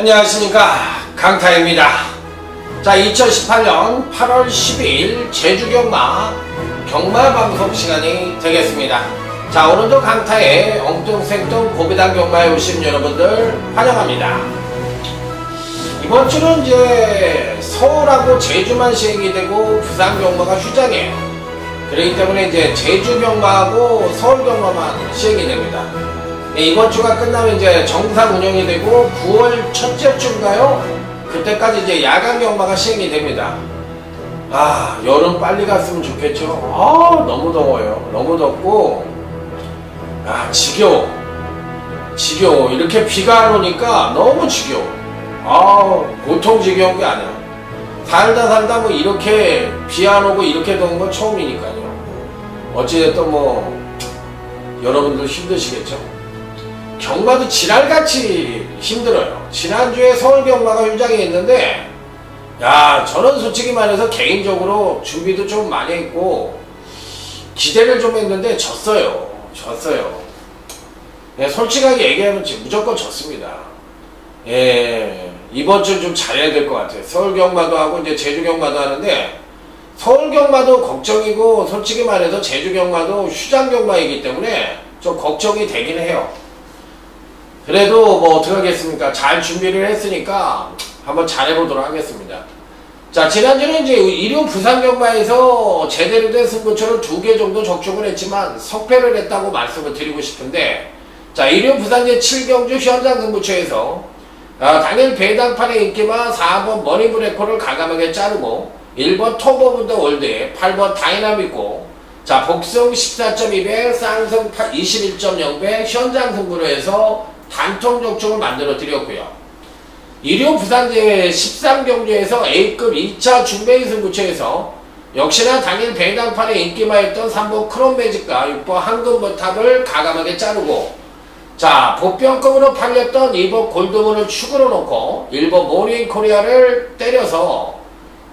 안녕하십니까, 강타입니다. 자, 2018년 8월 12일 제주경마 경마방송 시간이 되겠습니다. 자, 오늘도 강타의 엉뚱생뚱 고비당 경마에 오신 여러분들 환영합니다. 이번 주는 이제 서울하고 제주만 시행이 되고 부산 경마가 휴장이에요. 그렇기 때문에 이제 제주 경마하고 서울 경마만 시행이 됩니다. 이번 주가 끝나면 이제 정상 운영이 되고 9월 첫째 주인가요? 그때까지 이제 야간 경마가 시행이 됩니다. 아, 여름 빨리 갔으면 좋겠죠. 아, 너무 더워요. 너무 덥고, 아, 지겨워. 이렇게 비가 안 오니까 너무 지겨워. 아, 보통 지겨운 게 아니야. 살다 뭐 이렇게 비 안 오고 이렇게 더운 건 처음이니까요. 어찌됐든 뭐 여러분들 힘드시겠죠. 경마도 지랄같이 힘들어요. 지난주에 서울 경마가 휴장이 있는데, 야, 저는 솔직히 말해서 개인적으로 준비도 좀 많이 했고 기대를 좀 했는데 졌어요. 네, 솔직하게 얘기하면 무조건 졌습니다. 예, 이번 주 좀 잘해야 될 것 같아요. 서울 경마도 하고 이제 제주 경마도 하는데, 서울 경마도 걱정이고 솔직히 말해서 제주 경마도 휴장 경마이기 때문에 좀 걱정이 되긴 해요. 그래도 뭐 어떡하겠습니까? 잘 준비를 했으니까 한번 잘해보도록 하겠습니다. 자, 지난주는 이제 일요 부산 경마에서 제대로 된 승부처를 2개 정도 적중을 했지만 석패를 했다고 말씀을 드리고 싶은데, 자, 일요 부산 제7경주 현장 승부처에서 당일 배당판의 인기마 4번 머니브레코를 가감하게 자르고 1번 톱 오브 더 월드에 8번 다이나믹고, 자, 복승 14.2배 쌍승 21.0배 현장 승부로 해서 단통 적중을 만들어 드렸고요. 일요 부산제 13경주에서 A급 2차 준베이 승부처에서 역시나 당일 배당판에 인기마였던 3번 크롬매직과 6번 황금버탑을 가감하게 자르고, 자, 보병급으로 팔렸던 2번 골드문을 축으로 놓고 1번 모닝코리아를 때려서,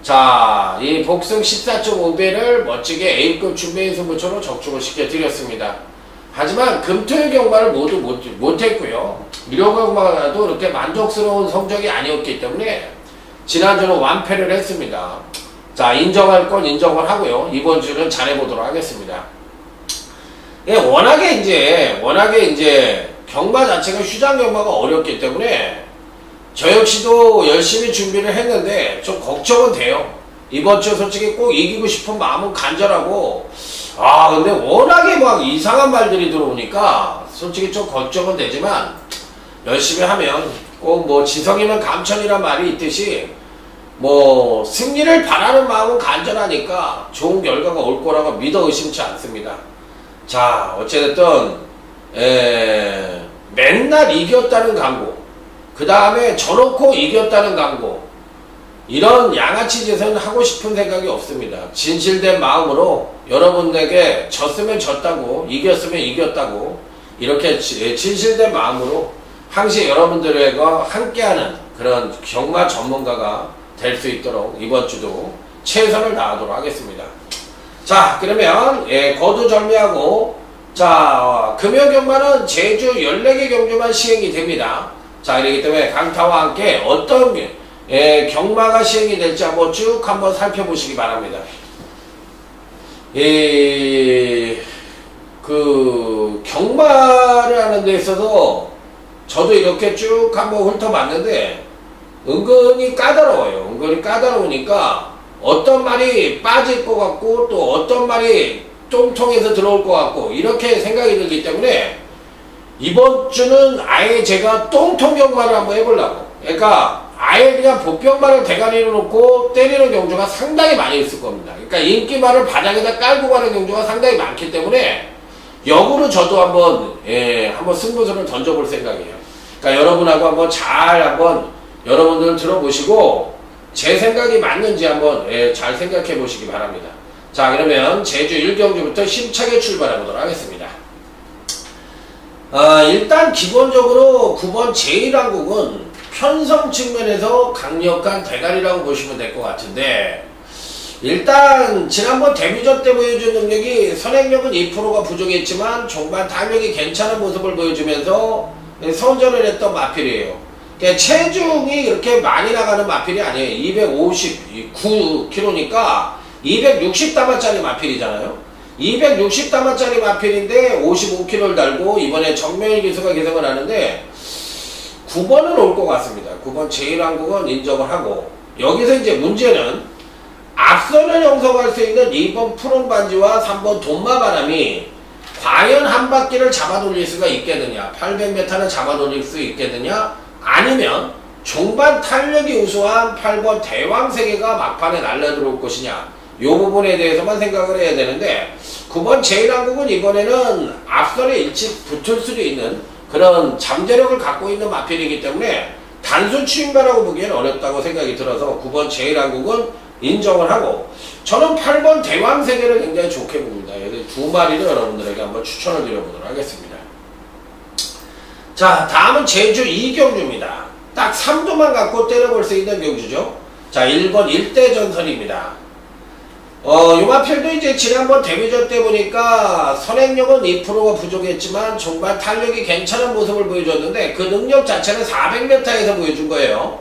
자, 이 복승 14.5배를 멋지게 A급 준베이 승부처로 적중을 시켜드렸습니다. 하지만 금토일 경마를 모두 못했고요. 일요 경마도 그렇게 만족스러운 성적이 아니었기 때문에 지난주는 완패를 했습니다. 자, 인정할 건 인정을 하고요. 이번 주는 잘해보도록 하겠습니다. 예, 워낙에 이제 경마 자체가 휴장 경마가 어렵기 때문에 저 역시도 열심히 준비를 했는데 좀 걱정은 돼요. 이번 주 솔직히 꼭 이기고 싶은 마음은 간절하고, 아, 근데 워낙에 막 이상한 말들이 들어오니까 솔직히 좀 걱정은 되지만, 열심히 하면 꼭 뭐 지성이면 감천이란 말이 있듯이 뭐 승리를 바라는 마음은 간절하니까 좋은 결과가 올 거라고 믿어 의심치 않습니다. 자, 어찌됐든 맨날 이겼다는 광고, 그 다음에 져놓고 이겼다는 광고, 이런 양아치 짓은 하고 싶은 생각이 없습니다. 진실된 마음으로 여러분에게 졌으면 졌다고, 이겼으면 이겼다고, 이렇게 진실된 마음으로 항상 여러분들과 함께하는 그런 경마 전문가가 될 수 있도록 이번 주도 최선을 다하도록 하겠습니다. 자, 그러면 거두절미하고, 자, 금요경마는 제주 14개 경주만 시행이 됩니다. 자, 그렇기 때문에 강타와 함께 어떤 경마가 시행이 될지 한번 살펴보시기 바랍니다. 그 경마를 하는 데 있어서 저도 이렇게 쭉 한번 훑어봤는데 은근히 까다로워요. 은근히 까다로우니까 어떤 말이 빠질 것 같고 또 어떤 말이 똥통에서 들어올 것 같고 이렇게 생각이 들기 때문에 이번 주는 아예 제가 똥통 경마를 한번 해보려고. 그러니까 아예 그냥 보병말을 대가리로 놓고 때리는 경주가 상당히 많이 있을 겁니다. 그러니까 인기말을 바닥에다 깔고 가는 경주가 상당히 많기 때문에 역으로 저도 한번 승부수를 던져볼 생각이에요. 그러니까 여러분하고 한번 여러분들 들어보시고 제 생각이 맞는지 한번 잘 생각해 보시기 바랍니다. 자, 그러면 제주 1경주부터 힘차게 출발해 보도록 하겠습니다. 일단 기본적으로 9번 제1항국은 편성 측면에서 강력한 대가리라고 보시면 될 것 같은데, 일단 지난번 데뷔전 때 보여준 능력이 선행력은 2%가 부족했지만 종반 탄력이 괜찮은 모습을 보여주면서 선전을 했던 마필이에요. 그러니까 체중이 그렇게 많이 나가는 마필이 아니에요. 259kg니까 260다마짜리 마필이잖아요. 260다마짜리 마필인데 55kg를 달고 이번에 정명일 기수가 개성을 하는데 9번은 올 것 같습니다. 9번 제1항국은 인정을 하고, 여기서 이제 문제는 앞선을 형성할 수 있는 2번 푸른 반지와 3번 돈마바람이 과연 한 바퀴를 잡아 돌릴 수가 있겠느냐, 800m를 잡아 돌릴 수 있겠느냐, 아니면 종반 탄력이 우수한 8번 대왕세계가 막판에 날려들어올 것이냐, 이 부분에 대해서만 생각을 해야 되는데, 9번 제1항국은 이번에는 앞선에 일찍 붙을 수도 있는 그런 잠재력을 갖고 있는 마필이기 때문에 단순 추임바라고 보기에는 어렵다고 생각이 들어서 9번 제1항국은 인정을 하고, 저는 8번 대왕세계를 굉장히 좋게 봅니다. 두 마리를 여러분들에게 한번 추천을 드려보도록 하겠습니다. 자, 다음은 제주 2경주입니다. 딱 3도만 갖고 때려볼 수 있는 경주죠. 자, 1번 1대 전설입니다. 요 마필도 이제 지난번 데뷔전 때 보니까 선행력은 2%가 부족했지만 종반 탄력이 괜찮은 모습을 보여줬는데, 그 능력 자체는 400m에서 보여준 거예요.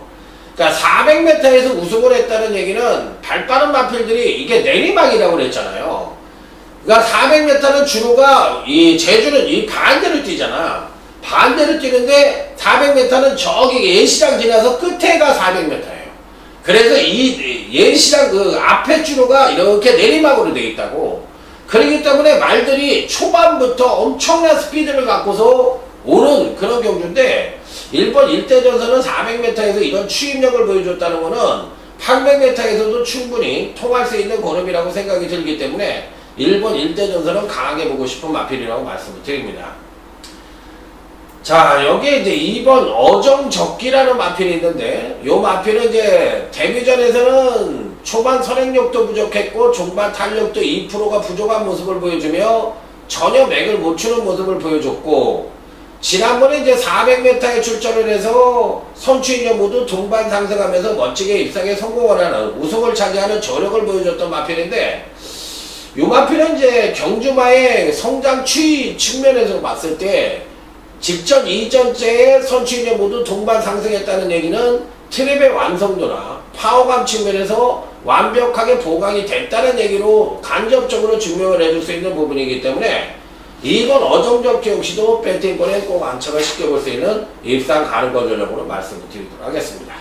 그러니까 400m에서 우승을 했다는 얘기는 발 빠른 마필들이 이게 내리막이라고 그랬잖아요. 그러니까 400m는 주로가 이 제주는 이 반대로 뛰잖아. 반대로 뛰는데 400m는 저기 예시장 지나서 끝에가 400m예요. 그래서 이 예시장 그 앞에 주로가 이렇게 내리막으로 되어 있다고. 그렇기 때문에 말들이 초반부터 엄청난 스피드를 갖고서 오는 그런 경주인데, 1번 1대전선은 400m에서 이런 추임력을 보여줬다는 것은 800m에서도 충분히 통할 수 있는 걸음이라고 생각이 들기 때문에 1번 1대전선은 강하게 보고 싶은 마필이라고 말씀을 드립니다. 자, 여기에 이제 2번 어정적기라는 마필이 있는데, 요 마필은 이제 데뷔전에서는 초반 선행력도 부족했고 종반 탄력도 2%가 부족한 모습을 보여주며 전혀 맥을 못 추는 모습을 보여줬고, 지난번에 이제 400m에 출전을 해서 선추인력 모두 동반 상승하면서 멋지게 입상에 성공을 하는 우승을 차지하는 저력을 보여줬던 마필인데, 요 마필은 이제 경주마의 성장 추이 측면에서 봤을 때 직전 이전째의 선추인력 모두 동반 상승했다는 얘기는 트랩의 완성도나 파워감 측면에서 완벽하게 보강이 됐다는 얘기로 간접적으로 증명을 해줄 수 있는 부분이기 때문에, 이번 어정적기 역시도 배팅권에 꼭 안착을 시켜볼 수 있는 입상 가능권 전력으로 말씀을 드리도록 하겠습니다.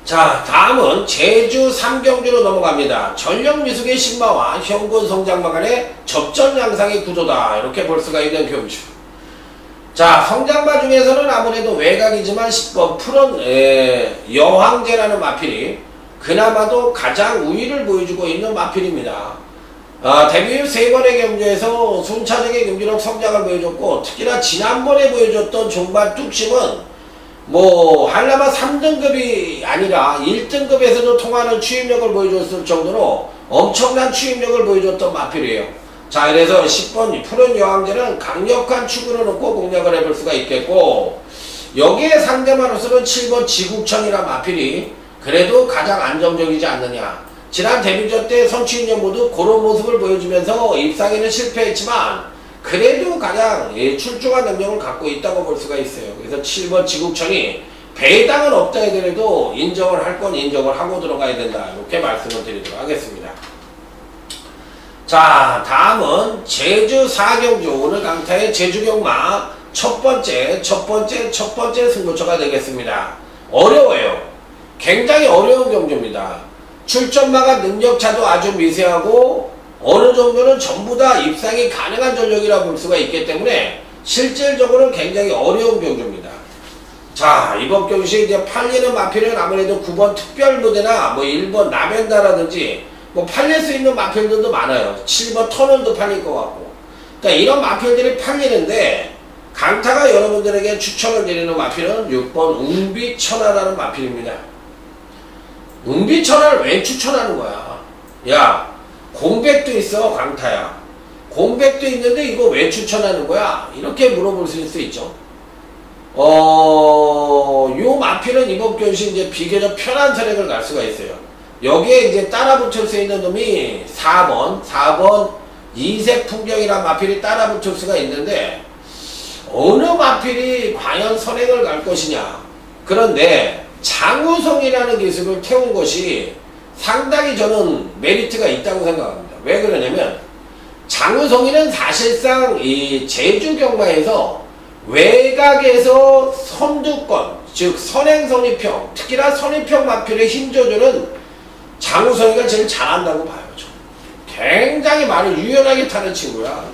자, 다음은 제주 3경주로 넘어갑니다. 전력미숙의 신마와 현군 성장마 간의 접전 양상의 구조다, 이렇게 볼 수가 있는 경주. 자, 성장마 중에서는 아무래도 외곽이지만 10번 푸른 여황제라는 마필이 그나마도 가장 우위를 보여주고 있는 마필입니다. 데뷔 후 3번의 경주에서 순차적인 경주력 성장을 보여줬고, 특히나 지난번에 보여줬던 종반 뚝심은 뭐 한라마 3등급이 아니라 1등급에서도 통하는 추임력을 보여줬을 정도로 엄청난 추임력을 보여줬던 마필이에요. 자, 그래서 10번 푸른 여왕제는 강력한 축으로 놓고 공략을 해볼 수가 있겠고, 여기에 상대마로서는 7번 지국천이라 마필이 그래도 가장 안정적이지 않느냐. 지난 데뷔전 때 선취인연 모두 그런 모습을 보여주면서 입상에는 실패했지만 그래도 가장 출중한 능력을 갖고 있다고 볼 수가 있어요. 그래서 7번 지국천이 배당은 없다 하더라도 인정을 할 건 인정을 하고 들어가야 된다, 이렇게 말씀을 드리도록 하겠습니다. 자, 다음은 제주 4경주, 오늘 강타의 제주경마 첫 번째 승부처가 되겠습니다. 어려워요. 굉장히 어려운 경주입니다. 출전마가 능력차도 아주 미세하고 어느 정도는 전부 다 입상이 가능한 전력이라 볼 수가 있기 때문에 실질적으로는 굉장히 어려운 경주입니다. 자, 이번 경주에 이제 팔리는 마필은 아무래도 9번 특별무대나 뭐 1번 라벤다라든지 뭐 팔릴 수 있는 마필들도 많아요. 7번 터널도 팔릴 것 같고. 그러니까 이런 마필들이 팔리는데, 강타가 여러분들에게 추천을 드리는 마필은 6번 웅비천하라는 마필입니다. 웅비천하를 왜 추천하는 거야? 야, 공백도 있어, 강타야. 공백도 있는데 이거 왜 추천하는 거야? 이렇게 물어볼 수 있죠. 요 마필은 이번 경시 이제 비교적 편한 선행을 갈 수가 있어요. 여기에 이제 따라 붙을 수 있는 놈이 4번 이색 풍경이란 마필이 따라 붙을 수가 있는데, 어느 마필이 과연 선행을 갈 것이냐. 그런데 장우성이라는 기술을 태운 것이 상당히 저는 메리트가 있다고 생각합니다. 왜 그러냐면 장우성이는 사실상 이 제주 경마에서 외곽에서 선두권, 즉 선행 선입형, 특히나 선입형 마필의 힘조절은 장우성이가 제일 잘한다고 봐요. 굉장히 말을 유연하게 타는 친구야.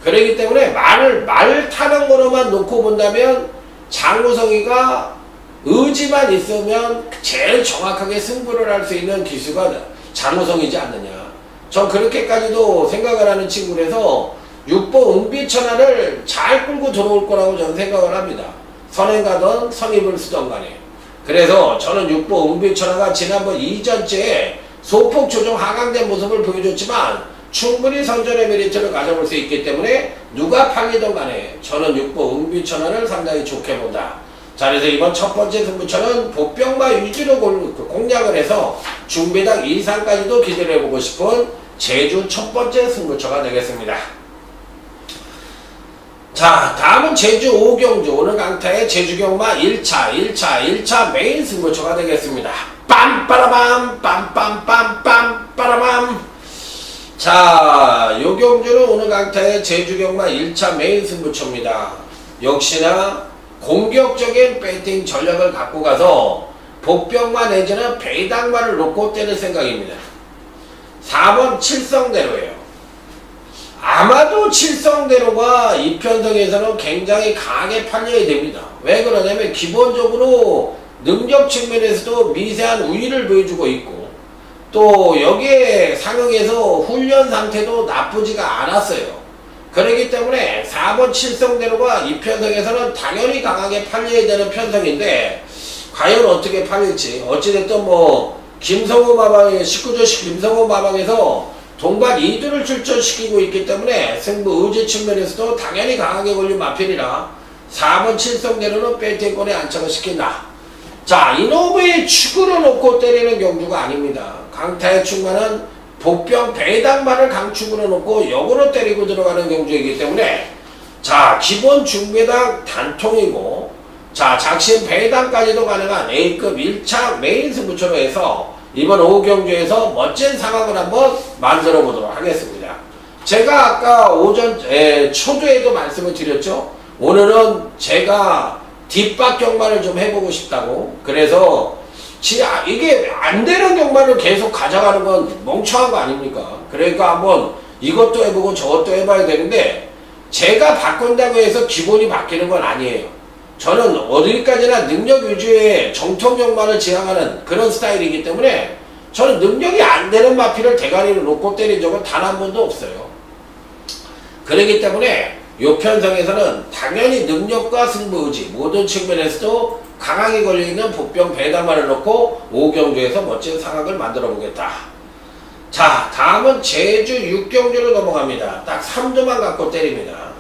그렇기 때문에 말 타는 거로만 놓고 본다면 장우성이가 의지만 있으면 제일 정확하게 승부를 할 수 있는 기수가 장우성이지 않느냐. 전 그렇게까지도 생각을 하는 친구라서 6번 은비천하를 잘 끌고 들어올 거라고 저는 생각을 합니다. 선행 가던 선입을 쓰던 간에. 그래서 저는 6번 은비천하가 지난번 이전째에 소폭 조정 하강된 모습을 보여줬지만 충분히 선전의 메리트를 가져볼 수 있기 때문에 누가 팔리던 간에 저는 6번 은비천하를 상당히 좋게 본다. 자, 그래서 이번 첫 번째 승부처는 복병마 위주로 공략을 해서 중배당 이상까지도 기대를 해보고 싶은 제주 첫 번째 승부처가 되겠습니다. 자, 다음은 제주 5경주 오늘 강타의 제주경마 1차 메인 승부처가 되겠습니다. 빰빠라밤 빰빰빰빰 빠라밤. 자, 요 경주는 오늘 강타의 제주경마 1차 메인 승부처입니다. 역시나 공격적인 배팅 전략을 갖고 가서 복병마 내지는 배당마를 놓고 때릴 생각입니다. 4번 칠성대로예요. 아마도 칠성대로가 이 편성에서는 굉장히 강하게 팔려야 됩니다. 왜 그러냐면 기본적으로 능력 측면에서도 미세한 우위를 보여주고 있고 또 여기에 상응해서 훈련 상태도 나쁘지가 않았어요. 그렇기 때문에 4번 칠성대로가 이 편성에서는 당연히 강하게 팔려야 되는 편성인데 과연 어떻게 팔릴지. 어찌됐든 뭐 김성호 마방의 19조식 김성호 마방에서 동반 2두를 출전시키고 있기 때문에 승부 의지 측면에서도 당연히 강하게 걸린 마필이라 4번 칠성대로는 배팅권에 안착을 시킨다. 자, 이노브의 축으로 놓고 때리는 경주가 아닙니다. 강타의 축만은 복병 배당만을 강축으로 놓고 역으로 때리고 들어가는 경주이기 때문에 자, 기본 중배당 단통이고 자, 작심 배당까지도 가능한 A급 1차 메인 승부처로 해서 이번 5경주에서 멋진 상황을 한번 만들어 보도록 하겠습니다. 제가 아까 초두에도 말씀을 드렸죠. 오늘은 제가 뒷박 경마를 좀 해보고 싶다고. 그래서 이게 안 되는 경마를 계속 가져가는 건 멍청한 거 아닙니까? 그러니까 한번 이것도 해보고 저것도 해봐야 되는데 제가 바꾼다고 해서 기본이 바뀌는 건 아니에요. 저는 어디까지나 능력 위주의 정통 경마를 지향하는 그런 스타일이기 때문에 저는 능력이 안 되는 마필을 대가리로 놓고 때린 적은 단 한 번도 없어요. 그렇기 때문에 이 편성에서는 당연히 능력과 승부의지 모든 측면에서도 강하게 걸려있는 복병 배당만을 놓고 5경주에서 멋진 상황을 만들어 보겠다. 자, 다음은 제주 6경주로 넘어갑니다. 딱 3두만 갖고 때립니다.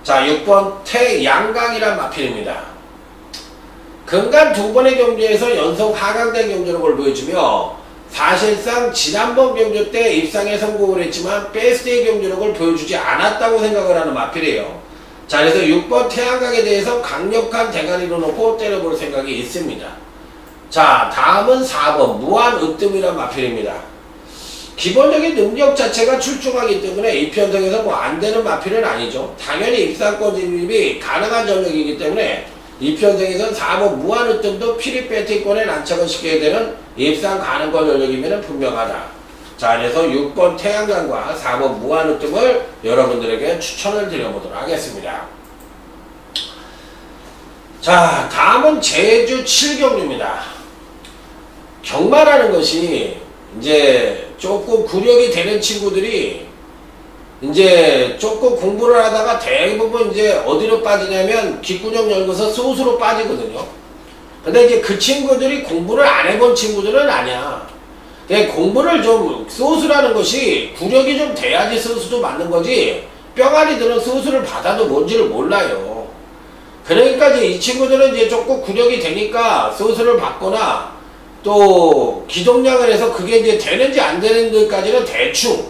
자, 6번 태양강이란 마필입니다. 근간 두 번의 경주에서 연속 하강된 경주력을 보여주며 사실상 지난번 경주 때 입상에 성공을 했지만 베스트의 경주력을 보여주지 않았다고 생각을 하는 마필이에요. 자, 그래서 6번 태양강에 대해서 강력한 대가리로 놓고 때려볼 생각이 있습니다. 자, 다음은 4번 무한으뜸이란 마필입니다. 기본적인 능력 자체가 출중하기 때문에 이 편성에서 뭐 안되는 마필은 아니죠. 당연히 입상권 진입이 가능한 전력이기 때문에 이 편성에서는 4번 무한으뜸도 피리 배팅권에 난착을 시켜야 되는 입상 가능권 전력이면 분명하다. 자, 그래서 6번 태양강과 4번 무한으뜸을 여러분들에게 추천을 드려보도록 하겠습니다. 자, 다음은 제주 7경주입니다. 경마라는 것이 이제 조금 구력이 되는 친구들이 이제 조금 공부를 하다가 대부분 이제 어디로 빠지냐면 귓구녕 열고서 소수로 빠지거든요. 근데 이제 그 친구들이 공부를 안 해본 친구들은 아니야. 공부를 좀, 소수라는 것이 구력이 좀 돼야지 소수도 맞는 거지, 뿅아리들은 소수를 받아도 뭔지를 몰라요. 그러니까 이제 이 친구들은 이제 조금 구력이 되니까 소수를 받거나 또 기동량을 해서 그게 이제 되는지 안 되는 데까지는 대충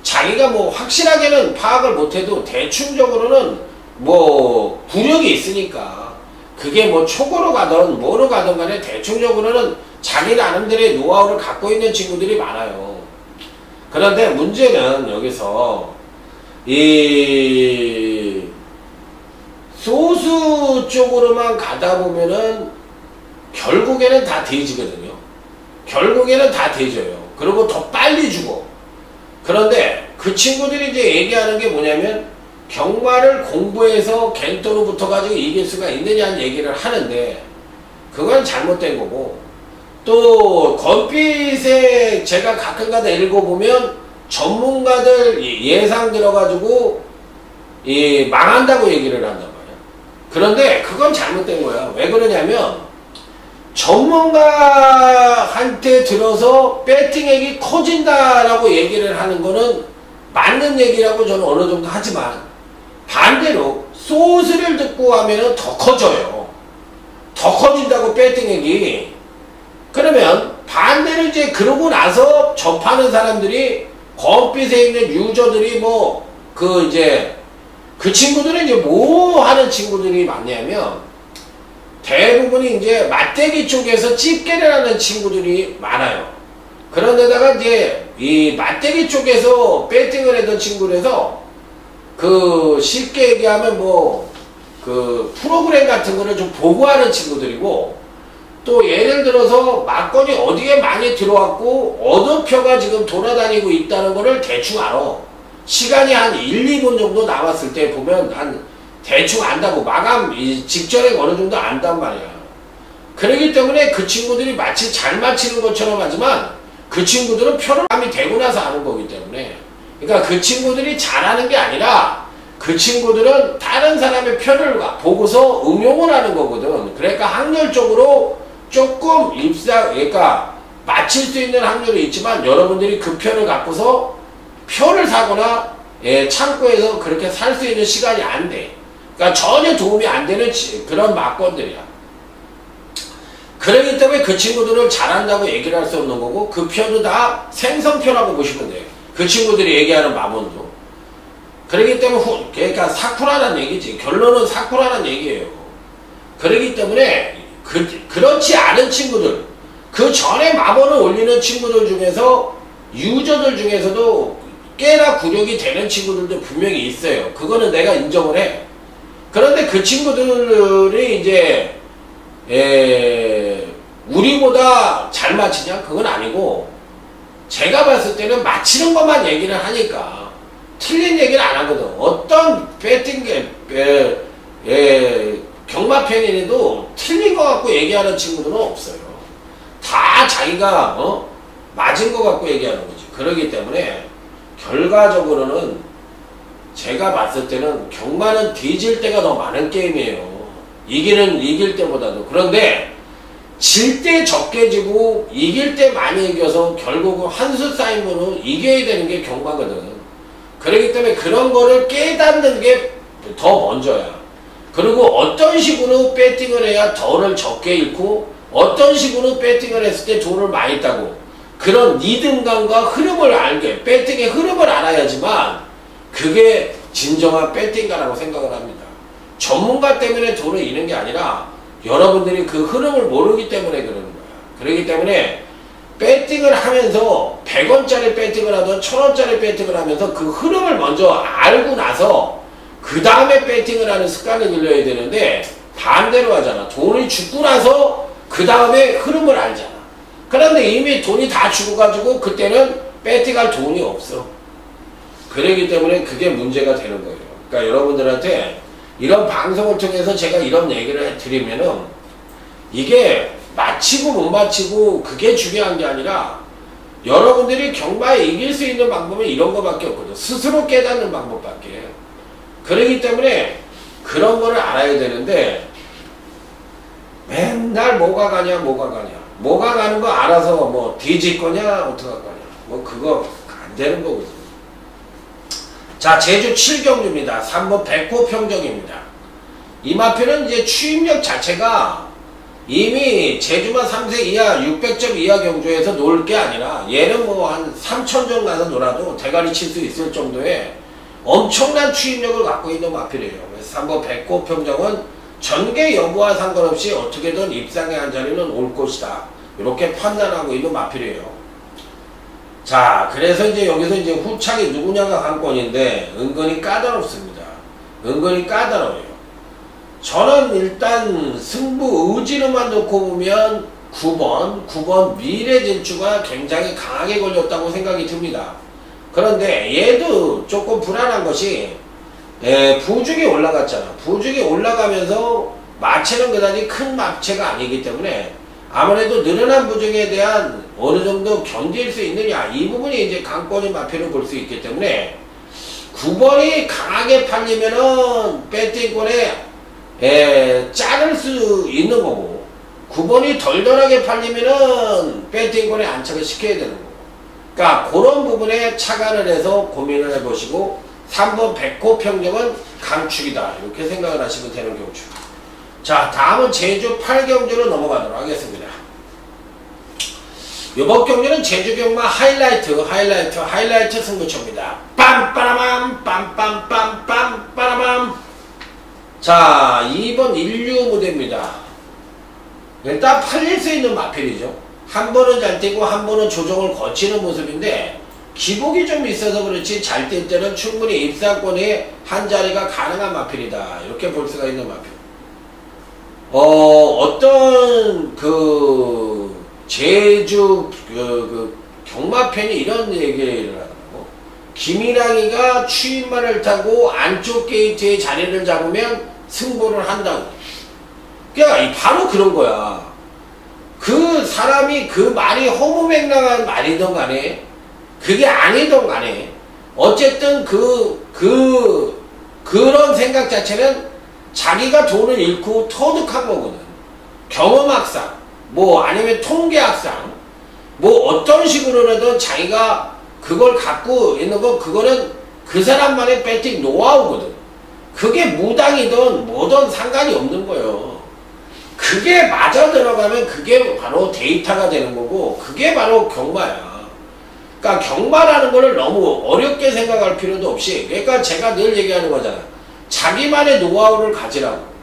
자기가 뭐 확실하게는 파악을 못해도 대충적으로는 뭐 구력이 있으니까 그게 뭐 초고로 가든 뭐로 가든 간에 대충적으로는 자기 나름대로의 노하우를 갖고 있는 친구들이 많아요. 그런데 문제는 여기서 이 소수 쪽으로만 가다 보면은 결국에는 다 뒤지거든요. 결국에는 다 뒤져요. 그리고 더 빨리 주고. 그런데 그 친구들이 이제 얘기하는 게 뭐냐면 경마를 공부해서 겐토로 붙어가지고 이길 수가 있느냐는 얘기를 하는데 그건 잘못된 거고, 또 건빛에 제가 가끔가다 읽어보면 전문가들 예상 들어가지고 망한다고 얘기를 한단 말이야. 그런데 그건 잘못된 거야. 왜 그러냐면 전문가한테 들어서 배팅액이 커진다라고 얘기를 하는 거는 맞는 얘기라고 저는 어느 정도 하지만, 반대로 소스를 듣고 하면은 더 커져요. 더 커진다고 배팅액이. 그러면 반대로 이제 그러고 나서 접하는 사람들이 검빛에 있는 유저들이 뭐 그 친구들은 이제 뭐 하는 친구들이 많냐면 대부분이 이제 맞대기 쪽에서 집게를 하는 친구들이 많아요. 그런데다가 이제 이 맞대기 쪽에서 배팅을 했던 친구라서 그 쉽게 얘기하면 뭐 그 프로그램 같은 거를 좀 보고 하는 친구들이고, 또 예를 들어서 막건이 어디에 많이 들어왔고 어느 표가 지금 돌아다니고 있다는 거를 대충 알아. 시간이 한 1, 2분 정도 남았을 때 보면 한 대충 안다고, 마감 직전에 어느 정도 안단 말이야. 그렇기 때문에 그 친구들이 마치 잘 맞히는 것처럼 하지만 그 친구들은 표를 감이 되고 나서 아는 거기 때문에, 그러니까 그 친구들이 잘하는 게 아니라 그 친구들은 다른 사람의 표를 보고서 응용을 하는 거거든. 그러니까 확률적으로 조금 그러니까 맞힐 수 있는 확률이 있지만 여러분들이 그 표를 갖고서 표를 사거나 창고에서 그렇게 살 수 있는 시간이 안 돼. 그러니까 전혀 도움이 안 되는 그런 막건들이야. 그렇기 때문에 그 친구들을 잘한다고 얘기를 할 수 없는 거고, 그 표도 다 생성표라고 보시면 돼요. 그 친구들이 얘기하는 마몬도. 그렇기 때문에 그러니까 사쿠라는 얘기지. 결론은 사쿠라는 얘기예요. 그렇기 때문에 그렇지 않은 친구들, 그 전에 마몬을 올리는 친구들 중에서 유저들 중에서도 꽤나 굴욕이 되는 친구들도 분명히 있어요. 그거는 내가 인정을 해. 그런데 그 친구들이 이제 우리보다 잘 맞히냐? 그건 아니고, 제가 봤을 때는 맞히는 것만 얘기를 하니까 틀린 얘기를 안 하거든. 어떤 배팅 경마 팬이라도 틀린 것 갖고 얘기하는 친구들은 없어요. 다 자기가 맞은 것 갖고 얘기하는 거지. 그렇기 때문에 결과적으로는 제가 봤을 때는 경마는 뒤질 때가 더 많은 게임이에요. 이길 때보다도. 그런데 질 때 적게 지고 이길 때 많이 이겨서 결국은 한 수 쌓임으로 이겨야 되는 게 경마거든. 그렇기 때문에 그런 거를 깨닫는 게 더 먼저야. 그리고 어떤 식으로 배팅을 해야 돈을 적게 잃고 어떤 식으로 배팅을 했을 때 돈을 많이 따고, 그런 리듬감과 흐름을 알게, 배팅의 흐름을 알아야지만 그게 진정한 배팅가라고 생각을 합니다. 전문가 때문에 돈을 잃는 게 아니라 여러분들이 그 흐름을 모르기 때문에 그러는 거야. 그렇기 때문에 배팅을 하면서 100원짜리 배팅을 하든 1000원짜리 배팅을 하면서 그 흐름을 먼저 알고 나서 그 다음에 배팅을 하는 습관을 들여야 되는데, 반대로 하잖아. 돈이 죽고 나서 그 다음에 흐름을 알잖아. 그런데 이미 돈이 다 죽어가지고 그때는 배팅할 돈이 없어. 그렇기 때문에 그게 문제가 되는 거예요. 그러니까 여러분들한테 이런 방송을 통해서 제가 이런 얘기를 드리면은 이게 맞히고 못 맞히고 그게 중요한 게 아니라 여러분들이 경마에 이길 수 있는 방법은 이런 거밖에 없거든. 스스로 깨닫는 방법밖에. 그렇기 때문에 그런 거를 알아야 되는데, 맨날 뭐가 가냐 뭐가 가는 거 알아서 뭐 뒤질 거냐 어떡할 거냐, 뭐 그거 안 되는 거거든요. 자, 제주 7경주입니다. 3번 백호 평정입니다. 이 마표는 이제 추임력 자체가 이미 제주만 3세 이하 600점 이하 경주에서 놀 게 아니라, 얘는 뭐 한 3000점 가서 놀아도 대가리 칠 수 있을 정도의 엄청난 추임력을 갖고 있는 마필이에요. 그래서 3번 배꼽 평정은 전개 여부와 상관없이 어떻게든 입상의 한 자리는 올 것이다. 이렇게 판단하고 있는 마필이에요. 자, 그래서 이제 여기서 이제 후착이 누구냐가 관건인데 은근히 까다롭습니다. 은근히 까다로워요. 저는 일단 승부 의지로만 놓고 보면 9번 미래질주가 굉장히 강하게 걸렸다고 생각이 듭니다. 그런데 얘도 조금 불안한 것이 부죽이 올라갔잖아. 부죽이 올라가면서 마체는 그다지 큰 마체가 아니기 때문에 아무래도 늘어난 부죽에 대한 어느 정도 견딜 수 있느냐, 이 부분이 이제 강권의 마표로 볼 수 있기 때문에 9번이 강하게 팔리면은 배팅권에 자를 수 있는 거고 9번이 덜덜하게 팔리면은 배팅권에 안착을 시켜야 되는 거고, 그러니까 그런 부분에 착안을 해서 고민을 해보시고 3번 백호 평정은 강축이다 이렇게 생각을 하시면 되는 경주. 자, 다음은 제주 8경주로 넘어가도록 하겠습니다. 이번 경주는 제주 경마 하이라이트 승부처입니다. 빰빠라밤 빰빰빰빰 빠라밤. 자, 2번 인류 무대입니다. 일단 팔릴 수 있는 마필이죠. 한 번은 잘 뛰고 한 번은 조정을 거치는 모습인데 기복이 좀 있어서 그렇지 잘 뛸 때는 충분히 입상권에 한 자리가 가능한 마필이다 이렇게 볼 수가 있는 마필. 어떤 제주 경마팬이 이런 얘기를 하더라고. 김이랑이가 추임말을 타고 안쪽 게이트에 자리를 잡으면 승부를 한다고. 그러니까 바로 그런 거야. 그 사람이 그 말이 허무맹랑한 말이든 간에 그게 아니든 간에 어쨌든 그런 생각 자체는 자기가 돈을 잃고 터득한 거거든. 경험학상, 뭐 아니면 통계학상, 뭐 어떤 식으로라도 자기가 그걸 갖고 있는 거, 그거는 그 사람만의 배팅 노하우거든. 그게 무당이든 뭐든 상관이 없는 거예요. 그게 맞아 들어가면 그게 바로 데이터가 되는 거고 그게 바로 경마야. 그러니까 경마라는 거를 너무 어렵게 생각할 필요도 없이, 그러니까 제가 늘 얘기하는 거잖아. 자기만의 노하우를 가지라고.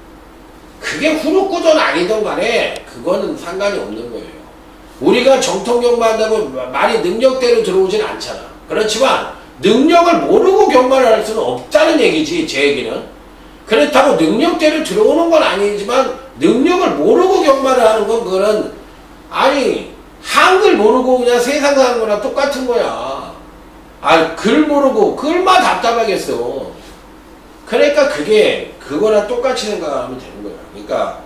그게 후루꾸든 아니든 간에 그거는 상관이 없는 거예요. 우리가 정통 경마 한다고 말이 능력대로 들어오진 않잖아. 그렇지만 능력을 모르고 경마를 할 수는 없다는 얘기지, 제 얘기는. 그렇다고 능력대로 들어오는 건 아니지만 능력을 모르고 경마를 하는 건 그거는 아니 한글 모르고 그냥 세상 사는 거랑 똑같은 거야. 글 모르고 글만 답답하겠어. 그러니까 그거랑 똑같이 생각하면 되는 거야. 그러니까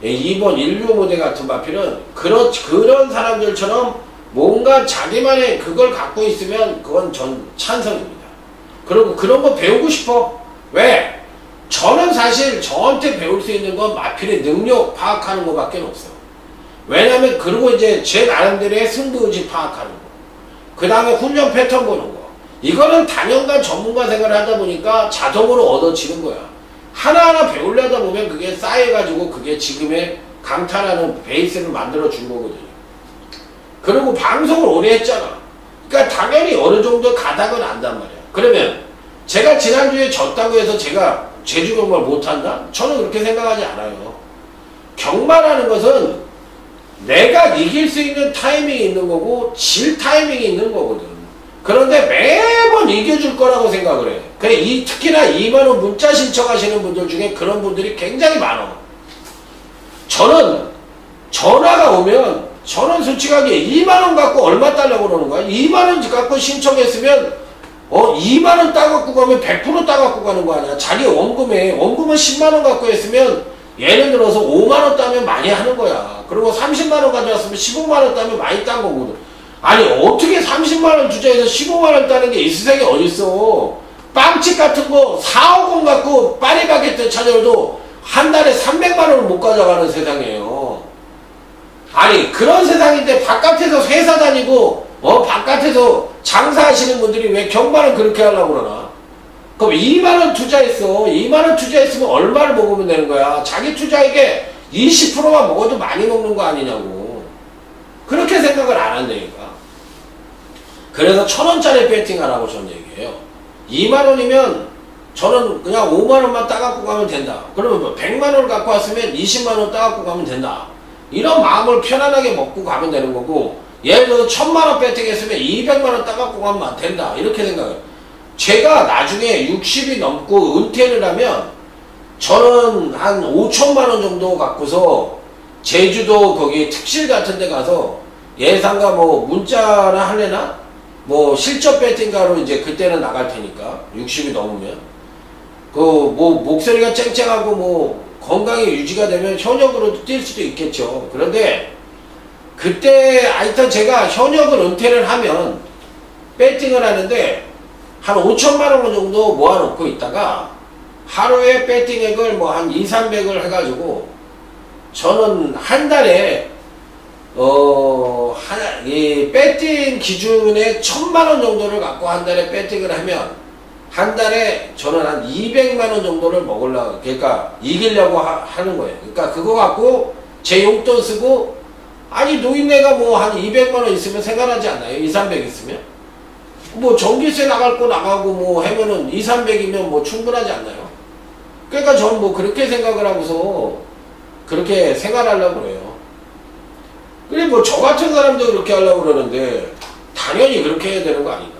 2번 인류 모델 같은 마필은 그런 사람들처럼 뭔가 자기만의 그걸 갖고 있으면 그건 전 찬성입니다. 그리고 그런 거 배우고 싶어. 왜? 저는 사실 저한테 배울 수 있는 건 마필의 능력 파악하는 거밖에 없어. 왜냐면 그리고 이제 제 나름대로의 승부의지 파악하는 거, 그 다음에 훈련 패턴 보는 거, 이거는 단연간 전문가 생활을 하다 보니까 자동으로 얻어지는 거야. 하나하나 배우려다 보면 그게 쌓여가지고 그게 지금의 강탈하는 베이스를 만들어 준 거거든요. 그리고 방송을 오래 했잖아. 그러니까 당연히 어느 정도 가닥은 안단 말이야. 그러면 제가 지난주에 졌다고 해서 제가 제주 경마를 못한다? 저는 그렇게 생각하지 않아요. 경마라는 것은 내가 이길 수 있는 타이밍이 있는 거고 질 타이밍이 있는 거거든. 그런데 매번 이겨줄 거라고 생각을 해. 그래, 특히나 2만원 문자 신청하시는 분들 중에 그런 분들이 굉장히 많아. 저는 전화가 오면 저는 솔직하게 2만원 갖고 얼마 달라고 그러는 거야? 2만원 갖고 신청했으면 2만원 따갖고 가면 100% 따갖고 가는 거 아니야? 자기 원금은 10만원 갖고 했으면 예를 들어서 5만원 따면 많이 하는 거야. 그리고 30만원 가져왔으면 15만원 따면 많이 딴 거거든. 아니 어떻게 30만원 투자해서 15만원 따는 게 이 세상에 어딨어. 빵집 같은 거 4억 원 갖고 파리바게뜨 찾아도 한 달에 300만원을 못 가져가는 세상이에요. 아니 그런 세상인데 바깥에서 회사 다니고 바깥에서 장사하시는 분들이 왜 경마를 그렇게 하려고 그러나? 그럼 2만원 투자했어. 2만원 투자했으면 얼마를 먹으면 되는 거야? 자기 투자액에 20%만 먹어도 많이 먹는 거 아니냐고. 그렇게 생각을 안 한다니까. 그래서 1000원짜리 배팅하라고 저는 얘기해요. 2만원이면 저는 그냥 5만원만 따갖고 가면 된다. 그러면 뭐 100만원을 갖고 왔으면 20만원 따갖고 가면 된다. 이런 마음을 편안하게 먹고 가면 되는 거고, 예를 들어서 1000만원 배팅 했으면 200만원 따갖고 가면 된다. 이렇게 생각해요. 제가 나중에 60이 넘고 은퇴를 하면 저는 한 5천만원 정도 갖고서 제주도 거기 특실 같은 데 가서 예상가 뭐 문자나 할래나? 뭐 실적 배팅가로 이제 그때는 나갈 테니까 60이 넘으면 그 뭐 목소리가 쨍쨍하고 뭐 건강이 유지가 되면 현역으로도 뛸 수도 있겠죠. 그런데 그때 하여튼 제가 현역을 은퇴를 하면 배팅을 하는데 한 5천만원 정도 모아놓고 있다가 하루에 배팅액을 뭐 한 2, 300을 해가지고 저는 한 달에 이 배팅 기준에 1000만원 정도를 갖고 한 달에 배팅을 하면 한 달에 저는 한 200만원 정도를 먹으려고, 그러니까 이기려고 하는 거예요. 그러니까 그거 갖고 제 용돈 쓰고, 아니 노인네가 뭐 한 200만원 있으면 생각나지 않나요? 2, 300 있으면? 뭐 전기세 나갈 거 나가고 뭐 하면은 2, 300이면 뭐 충분하지 않나요? 그러니까 저는 뭐 그렇게 생각을 하고서 그렇게 생활하려고 그래요. 그래 뭐 저 같은 사람도 그렇게 하려고 그러는데 당연히 그렇게 해야 되는 거 아닌가.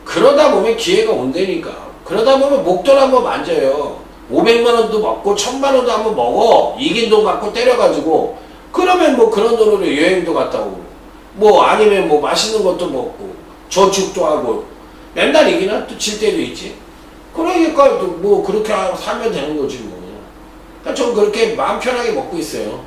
그러다 보면 기회가 온다니까. 그러다 보면 목돈 한번 만져요. 500만원도 먹고 1000만원도 한번 먹어. 이긴 돈 갖고 때려가지고 그러면 뭐 그런 돈으로 여행도 갔다 오고 뭐 아니면 뭐 맛있는 것도 먹고 저축도 하고 맨날 이기나 또 질 때도 있지. 그러니까 뭐 그렇게 살면 되는 거지 뭐. 그러니까 전 그렇게 마음 편하게 먹고 있어요.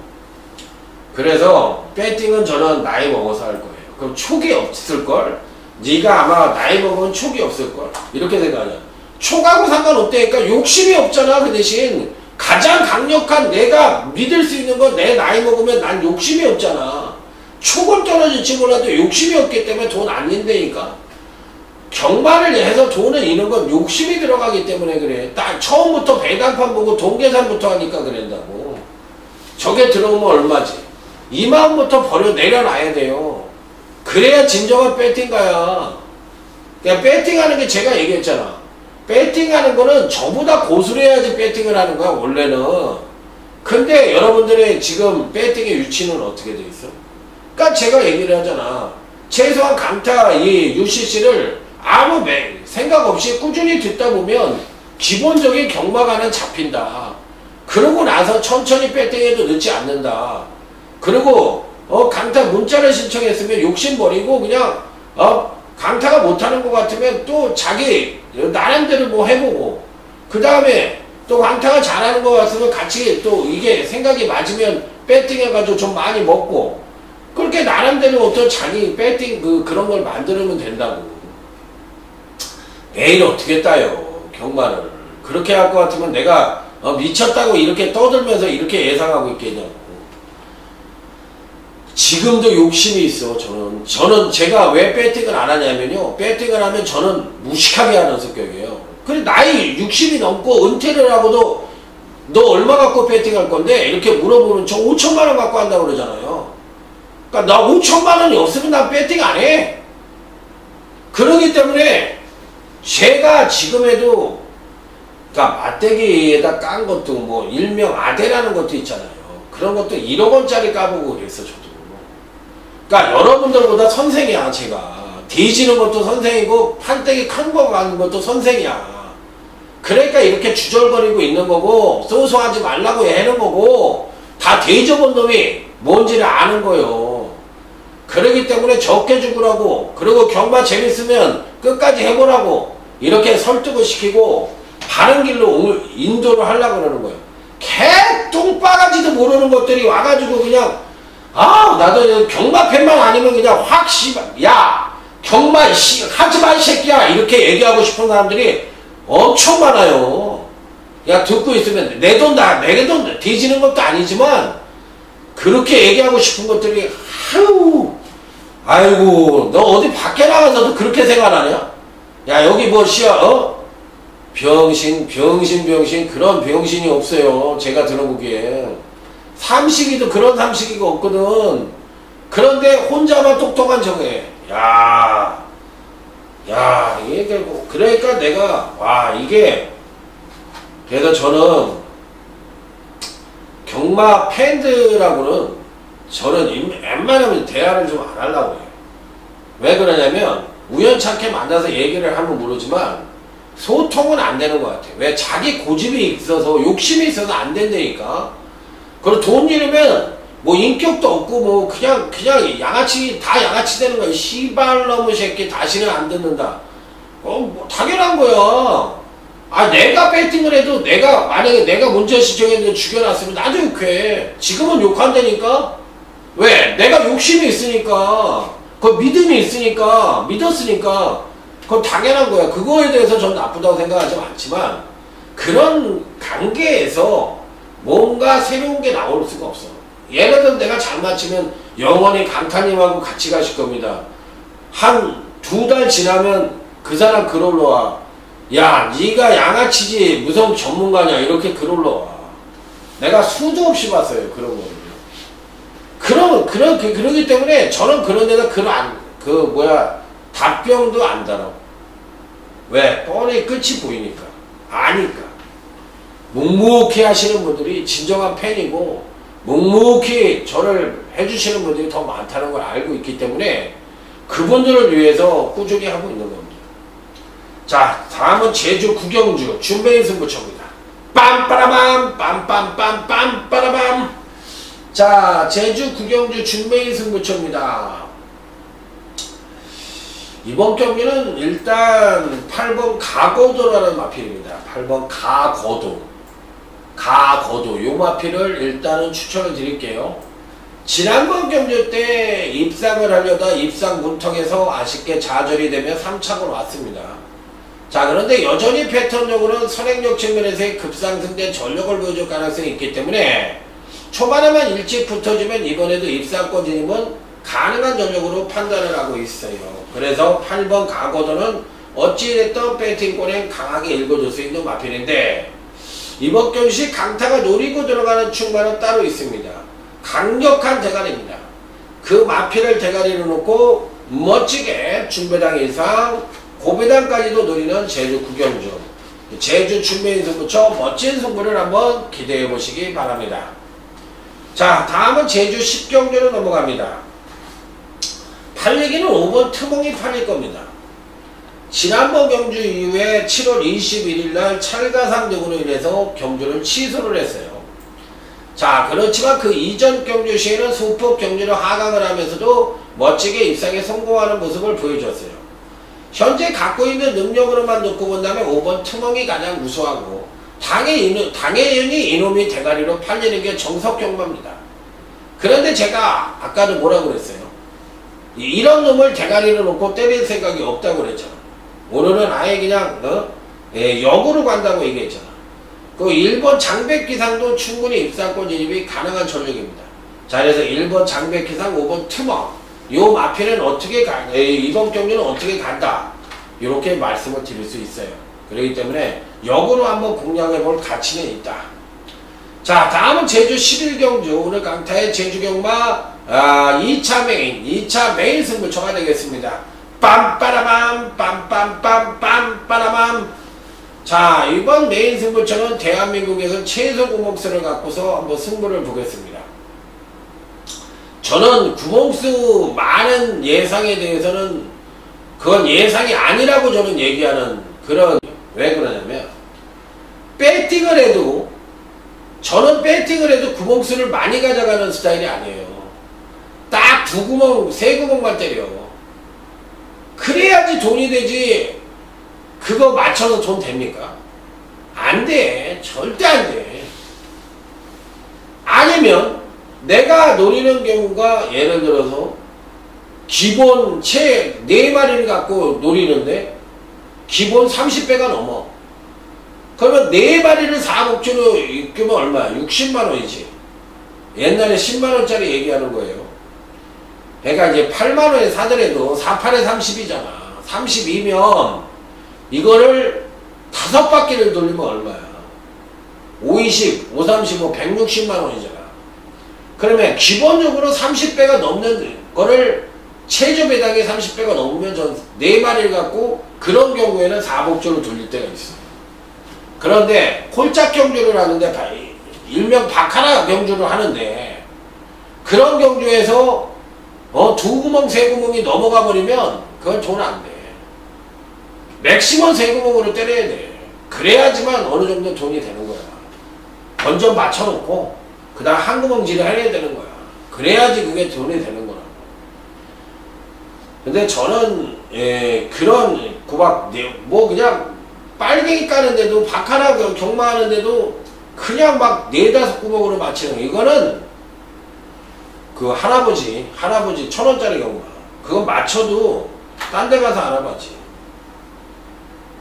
그래서 배팅은 저는 나이 먹어서 할 거예요. 그럼 촉이 없을걸? 네가 아마 나이 먹으면 촉이 없을걸? 이렇게 생각하냐. 촉하고 상관없다니까. 욕심이 없잖아. 그 대신 가장 강력한 내가 믿을 수 있는 건 내 나이 먹으면 난 욕심이 없잖아. 촉은 떨어질지 몰라도 욕심이 없기 때문에 돈 안 낸다니까. 경마를 해서 돈을 잃는 건 욕심이 들어가기 때문에 그래. 딱 처음부터 배당판 보고 돈 계산부터 하니까 그런다고. 저게 들어오면 얼마지? 이 마음부터 버려 내려놔야 돼요. 그래야 진정한 배팅가야. 그냥 배팅하는 게 제가 얘기했잖아. 배팅하는 거는 저보다 고수를 해야지 배팅을 하는 거야 원래는. 근데 여러분들의 지금 배팅의 유치는 어떻게 돼 있어? 그러니까 제가 얘기를 하잖아. 최소한 강타 이 UCC를 아무 생각 없이 꾸준히 듣다 보면 기본적인 경마가는 잡힌다. 그러고 나서 천천히 배팅해도 늦지 않는다. 그리고 강타 문자를 신청했으면 욕심 버리고 그냥 강타가 못하는 것 같으면 또 자기 나름대로 뭐 해보고 그 다음에 또 강타가 잘하는 것 같으면 같이 또 이게 생각이 맞으면 배팅해가지고 좀 많이 먹고 그렇게 나름대로 어떤 자기 배팅 그런 걸 만들면 된다고. 내일 어떻게 따요 경마를. 그렇게 할 것 같으면 내가 미쳤다고 이렇게 떠들면서 이렇게 예상하고 있겠냐고. 지금도 욕심이 있어. 저는 제가 왜 배팅을 안 하냐면요, 배팅을 하면 저는 무식하게 하는 성격이에요. 그래 나이 60이 넘고 은퇴를 하고도 너 얼마 갖고 배팅할 건데 이렇게 물어보면 저 5천만원 갖고 한다고 그러잖아요. 그러니까 나 5천만원이 없으면 난 배팅 안 해. 그러기 때문에 제가 지금에도 그러니까 맞대기에다 깐 것도 뭐 일명 아대라는 것도 있잖아요. 그런 것도 1억원짜리 까보고 그랬어 저도. 그러니까 여러분들보다 선생이야 제가. 뒤지는 것도 선생이고 판때기 큰 거 가는 것도 선생이야. 그러니까 이렇게 주절거리고 있는 거고 소소하지 말라고 해는 거고 다 뒤져본 놈이 뭔지를 아는 거요. 그러기 때문에 적게 죽으라고, 그리고 경마 재밌으면 끝까지 해보라고 이렇게 설득을 시키고 바른 길로 인도를 하려고 그러는 거예요. 개똥바가지도 모르는 것들이 와가지고 그냥 나도 경마팬만 아니면 그냥 확 씨발 야 경마 하지마 이 새끼야 이렇게 얘기하고 싶은 사람들이 엄청 많아요. 야 듣고 있으면 내 돈 뒤지는 것도 아니지만 그렇게 얘기하고 싶은 것들이 아이고 너 어디 밖에 나가서도 그렇게 생활하냐? 야 여기 뭐 병신 그런 병신이 없어요. 제가 들어보기에 삼식이도 그런 삼식이가 없거든. 그런데 혼자만 똑똑한 척해. 야, 이게 결국, 그러니까 내가, 와, 이게, 그래서 저는, 경마 팬들하고는, 저는 웬만하면 대화를 좀 안 하려고 해요. 왜 그러냐면, 우연찮게 만나서 얘기를 하면 모르지만, 소통은 안 되는 것 같아요. 왜? 자기 고집이 있어서, 욕심이 있어서 안 된다니까. 그리고 돈 잃으면, 뭐 인격도 없고 뭐 그냥 양아치 다 양아치 되는 거야. 씨발놈의 새끼 다시는 안 듣는다. 뭐 당연한 거야. 아 내가 배팅을 해도 만약에 내가 문제 시청했는데 죽여놨으면 나도 욕해. 지금은 욕한다니까. 왜? 내가 욕심이 있으니까. 그 믿음이 있으니까 믿었으니까 그건 당연한 거야. 그거에 대해서 전 나쁘다고 생각하지 않지만 그런 관계에서 뭔가 새로운 게 나올 수가 없어. 예를 들어 내가 잘 맞추면 영원히 강타님하고 같이 가실 겁니다. 한 2달 지나면 그 사람 글 올라와. 야 니가 양아치지 무슨 전문가냐 이렇게 글 올라와. 내가 수도 없이 봤어요. 그런 거는요. 그러기 때문에 저는 그런 데다 답변도 안 달아. 왜? 뻔히 끝이 보이니까. 아니까. 묵묵히 하시는 분들이 진정한 팬이고 묵묵히 저를 해주시는 분들이 더 많다는 걸 알고 있기 때문에 그분들을 위해서 꾸준히 하고 있는 겁니다. 자, 다음은 제주 구경주 준베인 승부처입니다. 빰빠라밤 빰빰빰빰빠라밤. 자, 제주 구경주 준베인 승부처입니다. 이번 경기는 일단 8번 가거도라는 마필입니다. 8번 가거도. 요 마필을 일단은 추천을 드릴게요. 지난번 경주 때 입상을 하려다 입상 문턱에서 아쉽게 좌절이 되며 3착으로 왔습니다. 자, 그런데 여전히 패턴적으로는 선행력 측면에서의 급상승된 전력을 보여줄 가능성이 있기 때문에 초반에만 일찍 붙어주면 이번에도 입상권 진입은 가능한 전력으로 판단을 하고 있어요. 그래서 8번 가거도는 어찌됐든 배팅권에 강하게 읽어줄 수 있는 마필인데 이번 경시 강타가 노리고 들어가는 충만은 따로 있습니다. 강력한 대가리입니다. 그 마필을 대가리로 놓고 멋지게 중배당 이상 고배당까지도 노리는 제주 구경주 제주 준베인 승부처 멋진 승부를 한번 기대해 보시기 바랍니다. 자, 다음은 제주 10경주로 넘어갑니다. 팔리기는 5번 트몽이 팔릴 겁니다. 지난번 경주 이후에 7월 21일날 찰가상 등으로 인해서 경주를 취소를 했어요. 자, 그렇지만 그 이전 경주 시에는 소폭 경주를 하강을 하면서도 멋지게 입상에 성공하는 모습을 보여줬어요. 현재 갖고 있는 능력으로만 놓고 본다면 5번 트멍이 가장 우수하고 당연히 이놈이 대가리로 팔리는 게 정석 경마입니다. 그런데 제가 아까도 뭐라고 그랬어요? 이런 놈을 대가리로 놓고 때릴 생각이 없다고 그랬잖아. 오늘은 아예 그냥 역으로 간다고 얘기했잖아. 그 1번 장백기상도 충분히 입상권 진입이 가능한 전력입니다. 자, 그래서 1번 장백기상 5번 트멍 요 마필은 어떻게 이번 경기는 어떻게 간다 이렇게 말씀을 드릴 수 있어요. 그렇기 때문에 역으로 한번 공략해 볼 가치는 있다. 자, 다음은 제주 11경주 오늘 강타의 제주경마 2차 메인 승부처가 되겠습니다. 빰빠라밤 빰빰빰빰. 자, 이번 메인 승부처는 대한민국에서 최소 구멍수를 갖고서 한번 승부를 보겠습니다. 저는 구멍수 많은 예상에 대해서는 그건 예상이 아니라고 저는 얘기하는 왜 그러냐면 저는 배팅을 해도 구멍수를 많이 가져가는 스타일이 아니에요. 딱 2구멍 3구멍만 때려. 그래야지 돈이 되지. 그거 맞춰서 돈 됩니까? 안 돼. 절대 안 돼. 아니면 내가 노리는 경우가 예를 들어서 기본 채 4마리를 갖고 노리는데 기본 30배가 넘어. 그러면 4마리를 4복주로 입으면 얼마야? 60만원이지. 옛날에 10만원짜리 얘기하는 거예요. 그러니까 이제 8만원에 사더라도 48에 30이잖아. 32면 이거를 5바퀴를 돌리면 얼마야? 520, 535, 160만원이잖아. 그러면 기본적으로 30배가 넘는 거를 최저 배당이 30배가 넘으면 전 4마리를 갖고 그런 경우에는 4복조로 돌릴 때가 있어요. 그런데 홀짝 경주를 하는데 일명 바카라 경주를 하는데 그런 경주에서 2구멍 3구멍이 넘어가 버리면 그건 돈 안 돼. 맥시멈 3구멍으로 때려야 돼. 그래야지만 어느 정도 돈이 되는 거야. 먼저 맞춰놓고 그 다음 한 구멍질을 해야 되는 거야. 그래야지 그게 돈이 되는 거라고. 근데 저는 그런 구박 뭐 그냥 빨갱이 까는데도 바카라 경마하는데도 그냥 막 4-5구멍으로 맞히는 이거는 그 할아버지 1,000원짜리 경마 그건 맞춰도 딴 데 가서 알아봤지.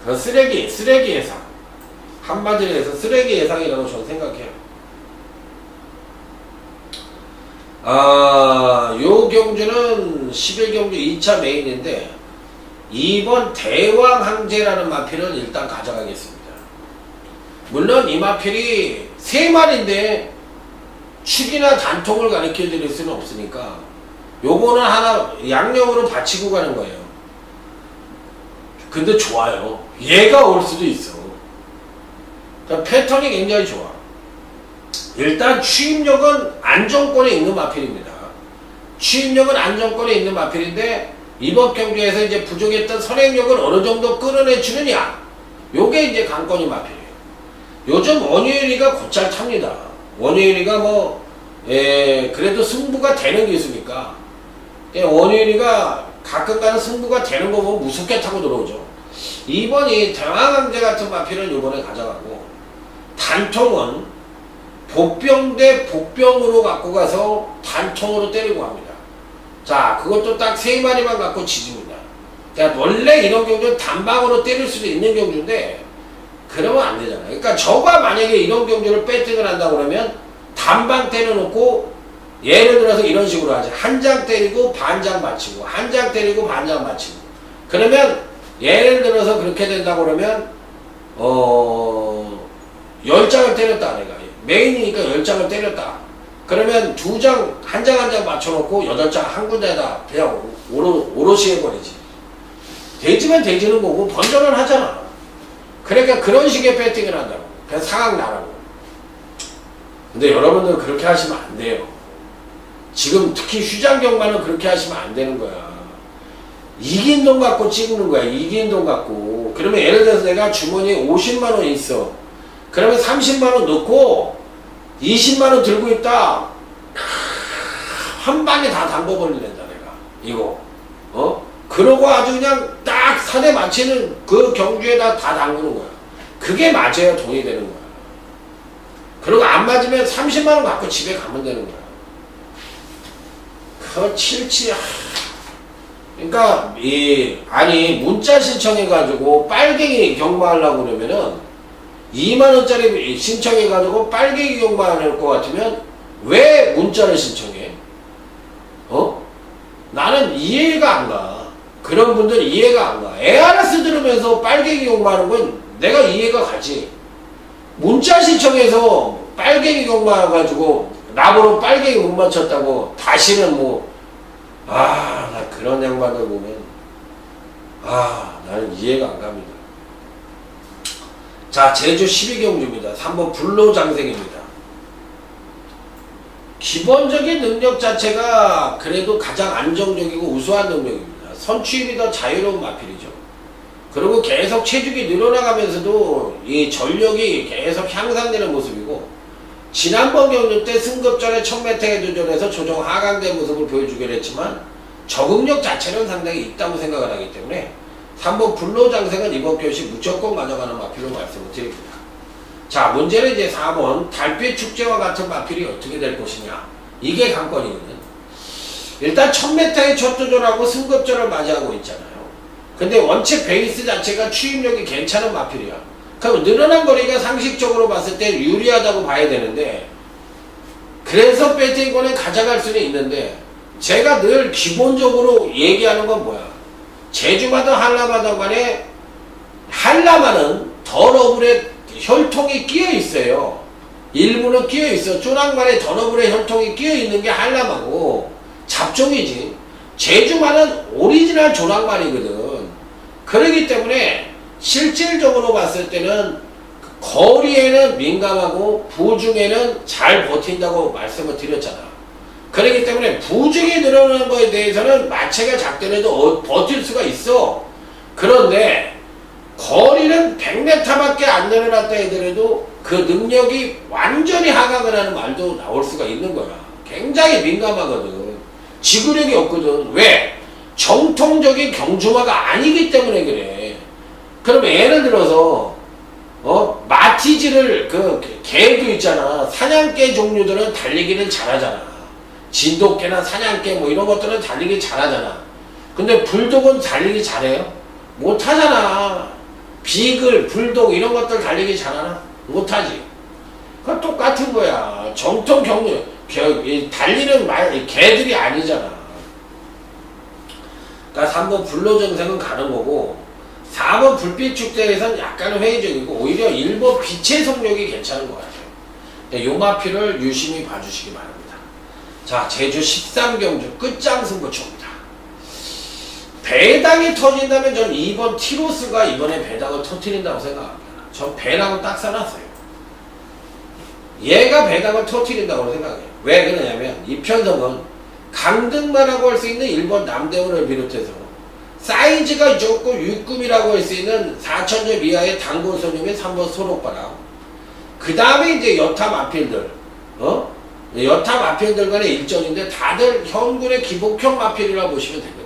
그 쓰레기 예상. 한마디로 해서 쓰레기 예상이라고 저는 생각해요. 요 경주는 11경주 2차 메인인데 2번 대왕항제라는 마필을 일단 가져가겠습니다. 물론 이 마필이 3마리인데 축이나 단통을 가르쳐 드릴 수는 없으니까 요거는 하나 양념으로 받치고 가는 거예요. 근데 좋아요. 얘가 올 수도 있어. 그러니까 패턴이 굉장히 좋아. 일단 취입력은 안정권에 있는 마필입니다. 취입력은 안정권에 있는 마필인데 이번 경주에서 이제 부족했던 선행력을 어느 정도 끌어내주느냐, 요게 이제 관건이 마필이에요. 요즘 원유일이가 곧잘 탑니다. 원유일이가 그래도 승부가 되는 기수니까 원유일이가 가끔 가는 승부가 되는 거 보면 무섭게 타고 들어오죠. 이번이 대왕항제 같은 마필은 요번에 가져가고, 단통은 복병 대 복병으로 갖고 가서 단통으로 때리고 합니다. 자, 그것도 딱 3마리만 갖고 지집니다. 그러니까 원래 이런 경주는 단방으로 때릴 수도 있는 경주인데 그러면 안 되잖아요. 그러니까 저가 만약에 이런 경주를 배팅을 한다고 그러면 단방 때려놓고 예를 들어서 이런 식으로 하지. 한 장 때리고 반장 맞히고, 한 장 때리고 반장 맞히고. 그러면 예를 들어서 그렇게 된다고 그러면 10장을 때렸다 내가. 메인이니까 10장을 때렸다. 그러면 2장, 한 장 한 장 맞춰놓고 8장 한 군데다 그냥 오롯이 해버리지. 되지면 되지는 거고 번전을 하잖아. 그러니까 그런 식의 배팅을 한다고. 그냥 상황 나라고. 근데 여러분들 그렇게 하시면 안 돼요. 지금 특히 휴장경마는 그렇게 하시면 안 되는 거야. 이긴 돈 갖고 찍는 거야. 이긴 돈 갖고. 그러면 예를 들어서 내가 주머니에 50만원 있어. 그러면 30만원 넣고 20만원 들고 있다. 한 방에 다 담궈버린다 내가. 이거. 그러고 아주 그냥 딱 산에 맞히는 그 경주에다 다 담그는 거야. 그게 맞아야 돈이 되는 거야. 그리고 안 맞으면 30만원 갖고 집에 가면 되는 거야. 그 칠치. 그러니까 아니 문자 신청해가지고 빨갱이 경마하려고 그러면은 2만원짜리 신청해가지고 빨갱이 경마할 것 같으면 왜 문자를 신청해? 나는 이해가 안 가. 그런 분들 이해가 안 가. ARS 들으면서 빨갱이 경마하는 건 내가 이해가 가지. 문자 신청해서 빨갱이 경마해가지고 나보러 빨갱이 못 맞췄다고 다시는 나 그런 양반들 보면 나는 이해가 안 갑니다. 자, 제주 12경주입니다. 3번 불로장생입니다. 기본적인 능력 자체가 그래도 가장 안정적이고 우수한 능력입니다. 선취입이 더 자유로운 마필이죠. 그리고 계속 체중이 늘어나가면서도 이 전력이 계속 향상되는 모습이고, 지난번 경주 때 승급전에 1000m에 도전해서 조정 하강된 모습을 보여주긴 했지만 적응력 자체는 상당히 있다고 생각을 하기 때문에 3번 불로장생은 이번 교시 무조건 가져가는 마필로 말씀을 드립니다. 자, 문제는 이제 4번 달빛 축제와 같은 마필이 어떻게 될 것이냐, 이게 관건이거든. 일단 1000m에 첫 도전하고 승급전을 맞이하고 있잖아요. 근데 원체 베이스 자체가 추임력이 괜찮은 마필이야. 그럼 늘어난 거리가 상식적으로 봤을 때 유리하다고 봐야 되는데, 그래서 배팅권에 가져갈 수는 있는데, 제가 늘 기본적으로 얘기하는 건 뭐야? 제주마다 한라마다 간에 한라마는 더러블에 혈통이 끼어 있어요. 일부는 끼어 있어. 쪼랑만에 더러블에 혈통이 끼어 있는 게 한라마고 잡종이지. 제주말은 오리지널 조랑말이거든. 그렇기 때문에 실질적으로 봤을 때는 거리에는 민감하고 부중에는 잘 버틴다고 말씀을 드렸잖아. 그렇기 때문에 부중이 늘어나는 거에 대해서는 마체가 작더라도 버틸 수가 있어. 그런데 거리는 100m밖에 안 늘어났다 하더라도 그 능력이 완전히 하강을 하는 말도 나올 수가 있는 거야. 굉장히 민감하거든. 지구력이 없거든. 왜? 정통적인 경주마가 아니기 때문에 그래. 그러면 예를 들어서 마티즈를 개도 있잖아. 사냥개 종류들은 달리기를 잘하잖아. 진돗개나 사냥개 뭐 이런 것들은 달리기 잘하잖아. 근데 불독은 달리기 잘해요? 못하잖아. 비글, 불독 이런 것들 달리기 잘하나? 못하지. 그건 똑같은 거야. 정통 경주 달리는 개들이 아니잖아. 그러니까 3번 불로정생은 가는 거고 4번 불빛 축제에서는 약간 회의적이고 오히려 1번 빛의 속력이 괜찮은 것 같아요. 요마피를 유심히 봐주시기 바랍니다. 자, 제주 13경주 끝장승부처입니다. 배당이 터진다면 전 2번 티로스가 이번에 배당을 터뜨린다고 생각합니다. 전 배당을 딱 써놨어요. 얘가 배당을 터뜨린다고 생각해요. 왜 그러냐면 이 편성은 강등만하고 할 수 있는 1번 남대문을 비롯해서 사이즈가 좋고 육금이라고 할 수 있는 4,000점 이하의 단골손님인 3번 소록바람. 그 다음에 이제 여타 마필들, 여타 마필들 간의 일전인데 다들 현군의 기복형 마필이라고 보시면 되거든.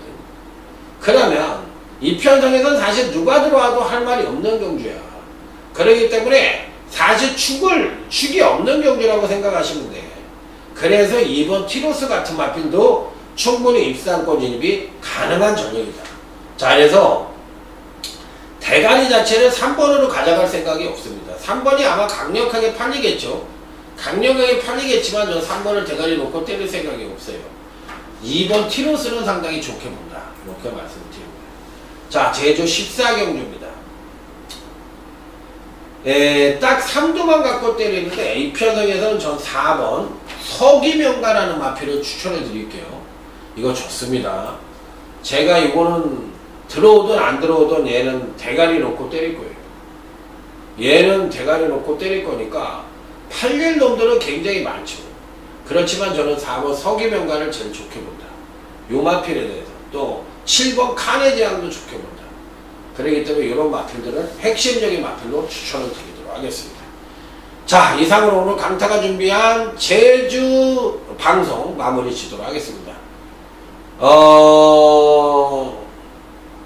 그러면 이 편성에서는 사실 누가 들어와도 할 말이 없는 경주야. 그렇기 때문에 사실 축이 없는 경주라고 생각하시면 돼. 그래서 2번 티로스 같은 마필도 충분히 입상권 진입이 가능한 전형이다. 자, 그래서 대가리 자체를 3번으로 가져갈 생각이 없습니다. 3번이 아마 강력하게 팔리겠죠. 강력하게 팔리겠지만 저는 3번을 대가리 놓고 때릴 생각이 없어요. 2번 티로스는 상당히 좋게 본다. 이렇게 말씀을 드립니다. 자, 제주 14경주입니다. 딱 3두만 갖고 때리는데 이 편성에서는 전 4번 서기명가라는 마필을 추천해 드릴게요. 이거 좋습니다. 제가 이거는 들어오든 안 들어오든 얘는 대가리 놓고 때릴 거예요. 얘는 대가리 놓고 때릴 거니까 팔릴 놈들은 굉장히 많죠. 그렇지만 저는 4번 서기명가를 제일 좋게 본다. 요 마필에 대해서. 또 7번 카네지앙도 좋게 본다. 그렇기 때문에 이런 마필들은 핵심적인 마필로 추천을 드리도록 하겠습니다. 자, 이상으로 오늘 강타가 준비한 제주 방송 마무리 짓도록 하겠습니다.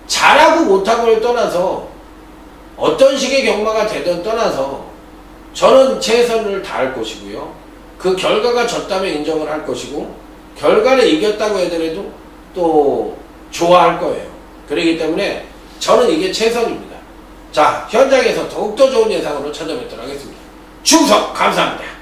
잘하고 못하고를 떠나서 어떤 식의 경마가 되든 떠나서 저는 최선을 다할 것이고요. 그 결과가 졌다면 인정을 할 것이고 결과를 이겼다고 하더라도 또 좋아할 거예요. 그렇기 때문에 저는 이게 최선입니다. 자, 현장에서 더욱더 좋은 예상으로 찾아뵙도록 하겠습니다. 충성 감사합니다.